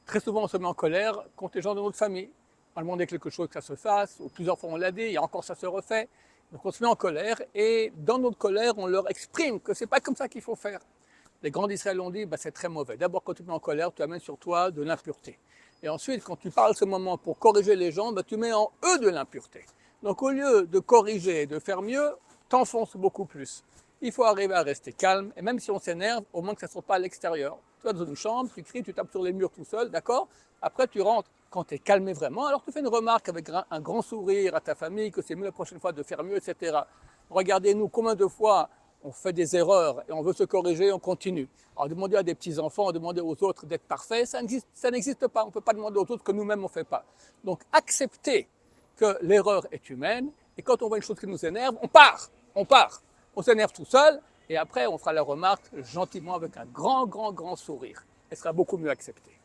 Très souvent, on se met en colère contre les gens de notre famille. On a demandé quelque chose que ça se fasse, ou plusieurs fois on l'a dit, et encore ça se refait. Donc on se met en colère, et dans notre colère, on leur exprime que c'est pas comme ça qu'il faut faire. Les grands d'Israël ont dit, bah, c'est très mauvais. D'abord, quand tu te mets en colère, tu amènes sur toi de l'impureté. Et ensuite, quand tu parles ce moment pour corriger les gens, bah, tu mets en eux de l'impureté. Donc au lieu de corriger et de faire mieux, t'enfonces beaucoup plus. Il faut arriver à rester calme, et même si on s'énerve, au moins que ça ne sorte pas à l'extérieur. Tu vas dans une chambre, tu cries, tu tapes sur les murs tout seul, d'accord? Après, tu rentres. Quand tu es calmé vraiment, alors tu fais une remarque avec un grand sourire à ta famille, que c'est mieux la prochaine fois de faire mieux, etc. Regardez-nous combien de fois on fait des erreurs et on veut se corriger, on continue. Alors demander à des petits-enfants, demander aux autres d'être parfaits, ça n'existe pas. On ne peut pas demander aux autres que nous-mêmes on ne fait pas. Donc accepter que l'erreur est humaine, et quand on voit une chose qui nous énerve, on part. On s'énerve tout seul, et après on fera la remarque gentiment avec un grand sourire. Elle sera beaucoup mieux acceptée.